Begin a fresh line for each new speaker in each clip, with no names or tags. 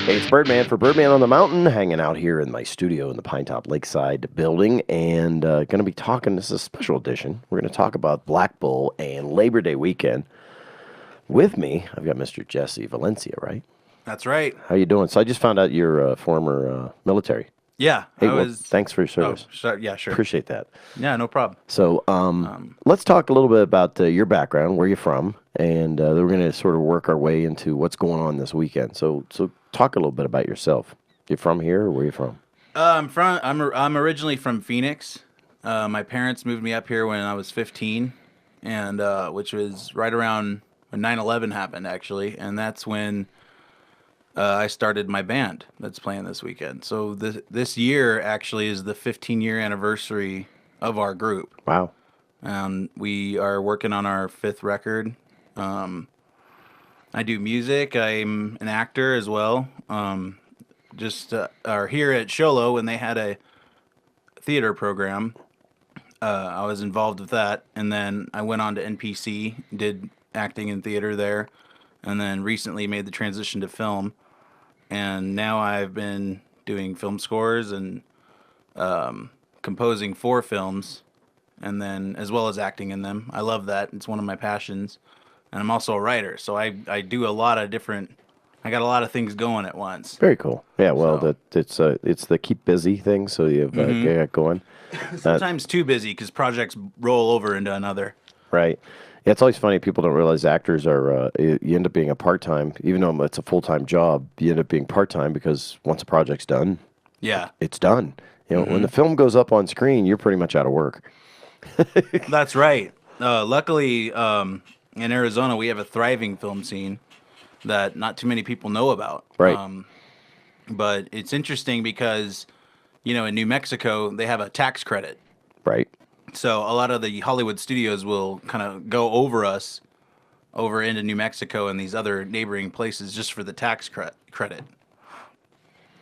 Hey, it's Birdman for Birdman on the Mountain, hanging out here in my studio in the Pinetop Lakeside building, and going to be talking. This is a special edition. We're going to talk about Black Bull and Labor Day weekend. With me, I've got Mr. Jesse Valencia, right?
That's right.
How you doing? So I just found out you're former military.
Yeah,
Hey,
I
well,
was.
thanks for your
Oh,
service.
yeah, sure.
Appreciate that.
Yeah, no problem.
So let's talk a little bit about your background, where you're from, and then we're going to sort of work our way into what's going on this weekend. So talk a little bit about yourself. You from here, or where you from?
I'm originally from Phoenix. My parents moved me up here when I was 15, and which was right around when 9/11 happened, actually, and that's when I started my band that's playing this weekend. So this year actually is the 15-year anniversary of our group.
Wow.
We are working on our fifth record. I do music. I'm an actor as well. Just or here at Sholo when they had a theater program, I was involved with that, and then I went on to NPC, did acting in theater there, and then recently made the transition to film, and now I've been doing film scores and composing for films, and then as well as acting in them. I love that. It's one of my passions, and I'm also a writer, so I do a lot of different. I got a lot of things going at once.
Very cool. Yeah, well,
So,
it's the keep busy thing, so you've got going.
sometimes too busy because projects roll over into another.
Right. Yeah, it's always funny. People don't realize actors are, you end up being a part-time, even though it's a full-time job, you end up being part-time because once a project's done,
Yeah,
it's done. You know, when the film goes up on screen, you're pretty much out of work.
that's right. Luckily, in Arizona, we have a thriving film scene that not too many people know about.
Right.
But it's interesting because, in New Mexico, they have a tax credit.
Right.
So a lot of the Hollywood studios will kind of go over us, over into New Mexico and these other neighboring places just for the tax credit.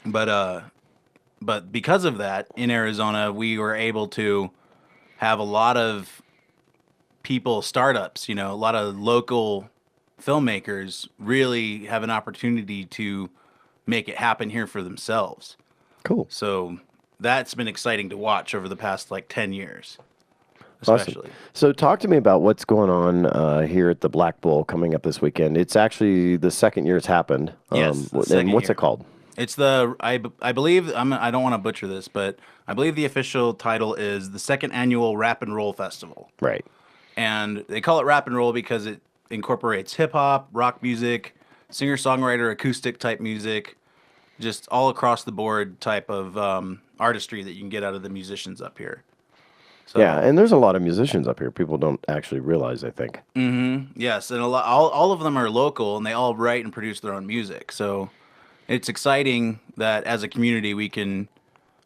But because of that, in Arizona, we were able to have a lot of people, startups, a lot of local filmmakers really have an opportunity to make it happen here for themselves.
Cool.
So that's been exciting to watch over the past like 10 years,
Awesome.
especially.
So talk to me about what's going on here at the Black Bull coming up this weekend. It's actually the second year it's happened.
Yes, the
And
second
what's
year.
it called?
It's I believe I don't want to butcher this, but I believe the official title is the second annual Rap and Roll Festival.
Right.
And they call it rap and roll because it incorporates hip hop, rock music, singer songwriter, acoustic type music, just all across the board type of artistry that you can get out of the musicians up here. So,
Yeah, and there's a lot of musicians up here. People don't actually realize, I think.
yes, and all of them are local, and they all write and produce their own music. So it's exciting that as a community we can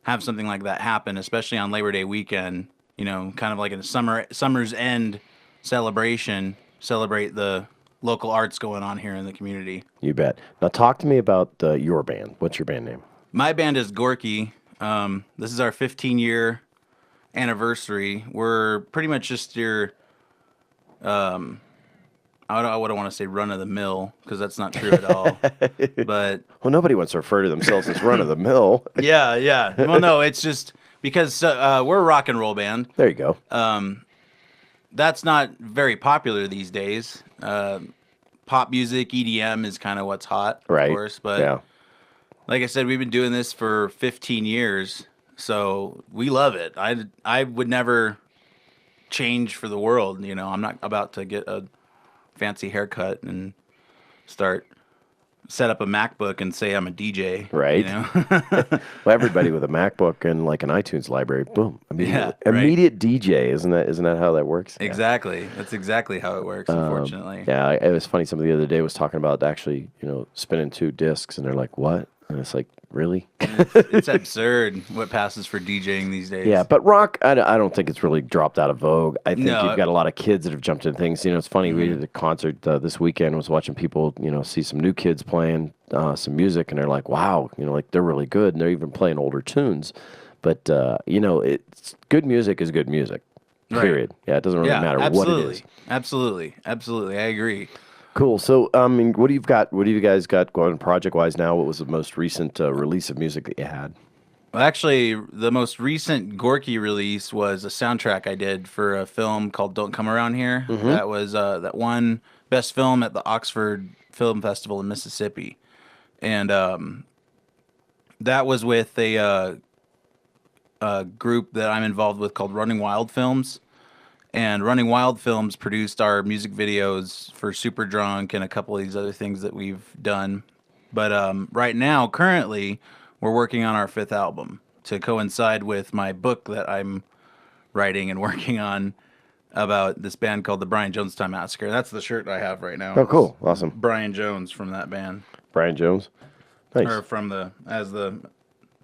have something like that happen, especially on Labor Day weekend. Kind of like a summer's end celebration, celebrate the local arts going on here in the community.
You bet. Now talk to me about your band. What's your band name?
My band is Gorky. This is our 15-year anniversary. We're pretty much just your, I wouldn't want to say run of the mill because that's not true at all. But
Well, nobody wants to refer to themselves as run of the mill.
yeah, yeah. Well, no, it's just because we're a rock and roll band.
There you go.
That's not very popular these days. Pop music, EDM is kind of what's hot,
Right.
of course. But
Yeah.
like I said, we've been doing this for 15 years, so we love it. I would never change for the world. I'm not about to get a fancy haircut and set up a MacBook and say I'm a DJ.
Right. Well, everybody with a MacBook and like an iTunes library, boom,
Yeah, right.
immediate DJ. Isn't that how that works? Yeah.
Exactly. That's exactly how it works, unfortunately.
Yeah, it was funny. Somebody the other day was talking about actually, spinning 2 discs, and they're like, "What?" And it's like, really?
It's absurd what passes for DJing these days.
Yeah, but rock, I don't think it's really dropped out of vogue. I think
No.
you've got a lot of kids that have jumped into things. It's funny. We did a concert this weekend. Was watching people, see some new kids playing some music, and they're like, "Wow," like they're really good, and they're even playing older tunes. But it's good music is good music.
Right.
Period. Yeah, it doesn't really matter
absolutely.
what it is.
Absolutely. I agree.
Cool. So, I mean, what do you got? What do you guys got going project wise now? What was the most recent release of music that you had?
Well, actually, the most recent Gorky release was a soundtrack I did for a film called "Don't Come Around Here."
Mm-hmm.
That was that won best film at the Oxford Film Festival in Mississippi, and that was with a group that I'm involved with called Running Wild Films. And Running Wild Films produced our music videos for Super Drunk and a couple of these other things that we've done. But right now, currently, we're working on our fifth album to coincide with my book that I'm writing and working on about this band called the Brian Jonestown Massacre. That's the shirt I have right now.
Oh, cool. Awesome.
Brian Jones from that band,
Brian Jones. Nice.
or from the as the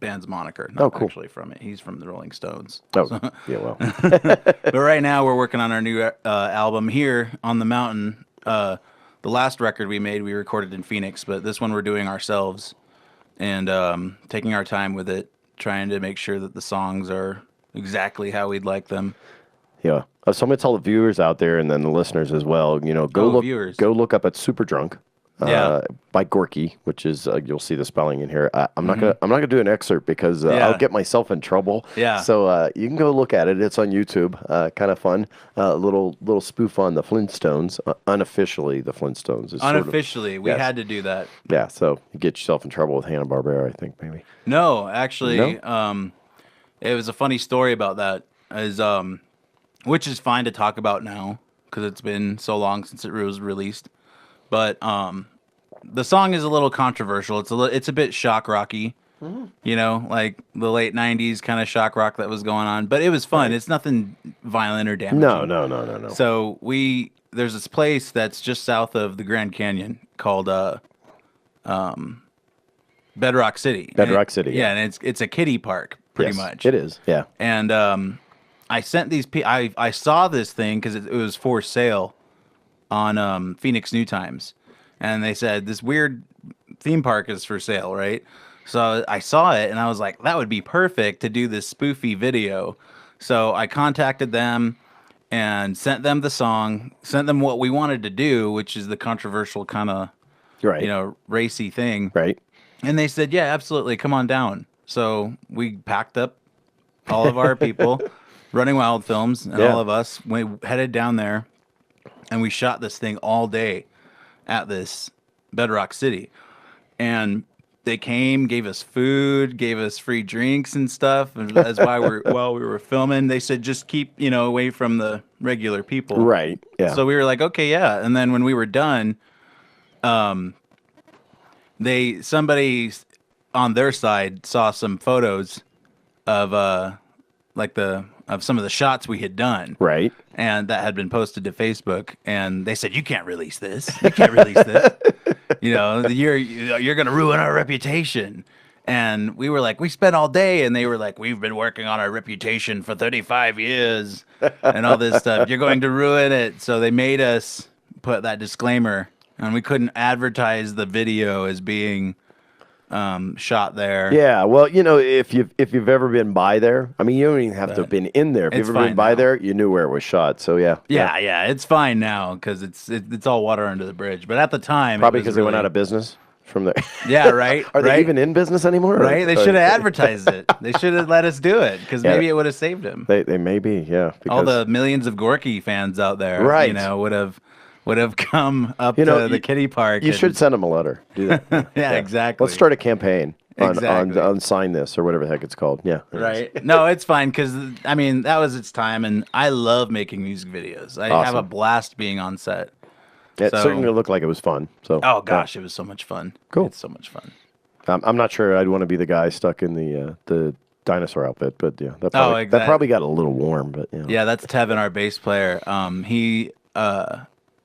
band's moniker.
Oh,
Not
cool.
actually from it. He's from the Rolling Stones.
Oh, yeah, well.
But right now we're working on our new album here on the mountain. The last record we made, we recorded in Phoenix, but this one we're doing ourselves and taking our time with it, trying to make sure that the songs are exactly how we'd like them.
Yeah. So I'm gonna tell the viewers out there and then the listeners as well. You know,
Viewers.
go look up at Super Drunk.
Yeah.
By Gorky, which is you'll see the spelling in here. I'm not
Mm-hmm.
gonna do an excerpt because
Yeah.
I'll get myself in trouble.
Yeah.
So you can go look at it. It's on YouTube. Kind of fun. Little spoof on the Flintstones. Unofficially, the Flintstones is
Unofficially, we
yes.
had to do that.
Yeah. So you get yourself in trouble with Hanna-Barbera, I think maybe.
No, actually,
No?
it was a funny story about that. Which is fine to talk about now because it's been so long since it was released. But the song is a little controversial. It's a bit shock rocky, you know, like the late '90s kind of shock rock that was going on. But it was fun. It's nothing violent or damaging.
No.
So there's this place that's just south of the Grand Canyon called Bedrock City.
Bedrock City,
Yeah,
yeah.
and it's a kiddie park pretty
Yes,
much.
it is. Yeah.
And I sent these. I saw this thing because it was for sale on Phoenix New Times, and they said this weird theme park is for sale, right? So I saw it and I was like, that would be perfect to do this spoofy video. So I contacted them and sent them the song, sent them what we wanted to do, which is the controversial kind of,
Right.
you know, racy thing.
Right.
And they said, yeah, absolutely, come on down. So we packed up all of our people, Running Wild Films, and
Yeah.
all of us. We headed down there, and we shot this thing all day at this Bedrock City. And they came, gave us food, gave us free drinks and stuff. And that's why while we were filming, they said just keep, you know, away from the regular people.
Right. Yeah.
So we were like, okay, yeah. And then when we were done, somebody on their side saw some photos of of some of the shots we had done.
Right.
And that had been posted to Facebook, and they said, you can't release this. You can't release this. You know, you're going to ruin our reputation. And we were like, we spent all day, and they were like, we've been working on our reputation for 35 years and all this stuff. You're going to ruin it. So they made us put that disclaimer, and we couldn't advertise the video as being shot there.
Yeah, well, you know, if you've ever been by there, I mean, you don't even have to have been in there. If you've
it's
ever been
fine
by
now.
there, you knew where it was shot. So yeah,
Yeah, it's fine now because it's all water under the bridge. But at the time,
probably because they went out of business from there.
Yeah, right.
Are they
right?
even in business anymore?
Right? They
Or-
should have advertised it. They should have let us do it because
Yeah.
maybe it would have saved him.
They may be, yeah.
All
because-
the millions of Gorky fans out there,
Right.
you know, would have come up
You know,
to the kiddie park.
You
and-
should send them a letter. Do that.
Yeah, exactly.
Let's start a campaign
Exactly.
on sign this or whatever the heck it's called. Yeah.
Right. No, it's fine because I mean that was its time, and I love making music videos. I have
Awesome.
a blast being on set.
It
So-
certainly looked like it was fun. So
Oh gosh, it was so much fun.
Cool.
It's so much fun.
I'm not sure I'd want to be the guy stuck in the dinosaur outfit, but yeah, that
exactly.
probably got a little warm. But you know.
Yeah, that's Tevin, our bass player.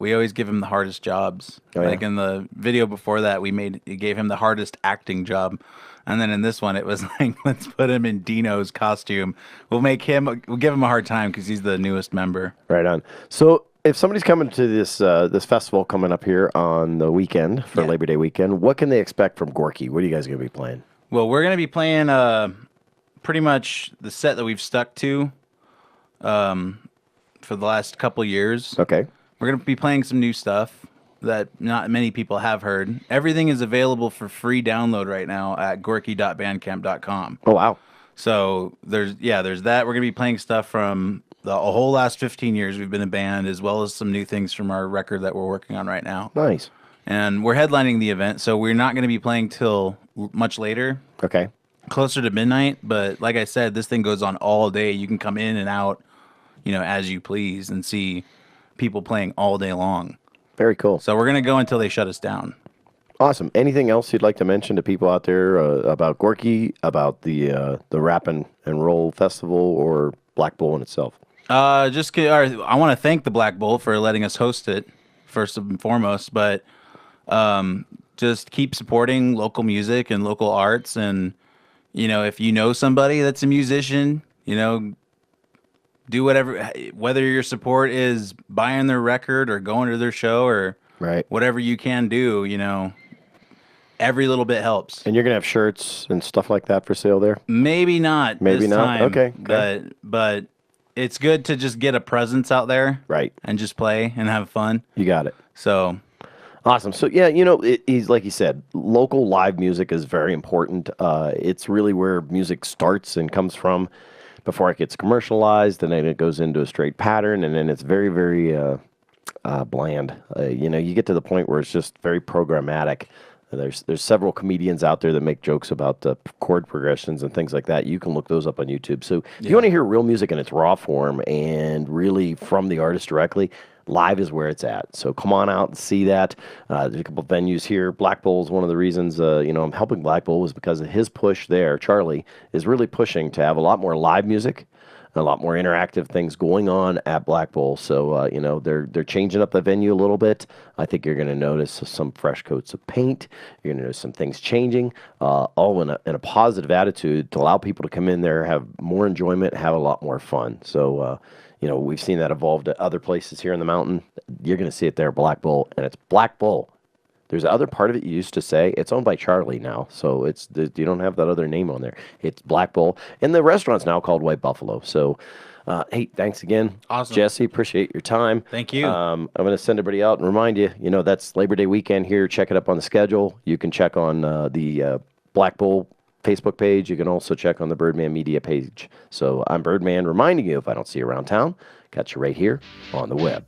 We always give him the hardest jobs.
Oh, yeah.
Like in the video before that, we gave him the hardest acting job. And then in this one, it was like, let's put him in Dino's costume. We'll give him a hard time because he's the newest member.
Right on. So if somebody's coming to this festival coming up here on the weekend for
Yeah.
Labor Day weekend, what can they expect from Gorky? What are you guys going to be playing?
Well, we're going to be playing pretty much the set that we've stuck to for the last couple years.
Okay.
We're going to be playing some new stuff. that not many people have heard. Everything is available for free download right now at gorky.bandcamp.com.
Oh, wow.
So there's that. We're gonna be playing stuff from a whole last 15 years we've been a band, as well as some new things from our record that we're working on right now.
Nice.
And we're headlining the event, so we're not gonna be playing till much later,
Okay.
closer to midnight. But like I said, this thing goes on all day. You can come in and out, as you please, and see people playing all day long.
Very cool.
So we're gonna go until they shut us down.
Awesome. Anything else you'd like to mention to people out there about Gorky, about the Rap and Roll Festival, or Black Bull in itself?
I want to thank the Black Bull for letting us host it, first and foremost. But just keep supporting local music and local arts. And, if you know somebody that's a musician, do whether your support is buying their record or going to their show or
Right.
whatever you can do, every little bit helps.
And you're going to have shirts and stuff like that for sale there?
Maybe not.
Maybe
this
not?
time,
Okay.
But it's good to just get a presence out there.
Right.
And just play and have fun.
You got it.
So
awesome. So yeah, he's like you said, local live music is very important. It's really where music starts and comes from before it gets commercialized, and then it goes into a straight pattern, and then it's very, very bland. You get to the point where it's just very programmatic. There's several comedians out there that make jokes about chord progressions and things like that. You can look those up on YouTube. So if you want to hear real music in its raw form and really from the artist directly, live is where it's at. So come on out and see that. There's a couple of venues here. Black Bull is one of the reasons I'm helping Black Bull was because of his push there. Charlie is really pushing to have a lot more live music, a lot more interactive things going on at Black Bull. So, they're changing up the venue a little bit. I think you're going to notice some fresh coats of paint. You're going to notice some things changing, all in a positive attitude to allow people to come in there, have more enjoyment, have a lot more fun. So, we've seen that evolve to other places here in the mountain. You're going to see it there, Black Bull, and it's Black Bull. There's the other part of it you used to say. It's owned by Charlie now, so you don't have that other name on there. It's Black Bull, and the restaurant's now called White Buffalo. So, hey, thanks again,
Awesome.
Jesse. Appreciate your time.
Thank you.
I'm going to send everybody out and remind you, that's Labor Day weekend here. Check it up on the schedule. You can check on the Black Bull Facebook page. You can also check on the Birdman Media page. So I'm Birdman reminding you, if I don't see you around town, catch you right here on the web.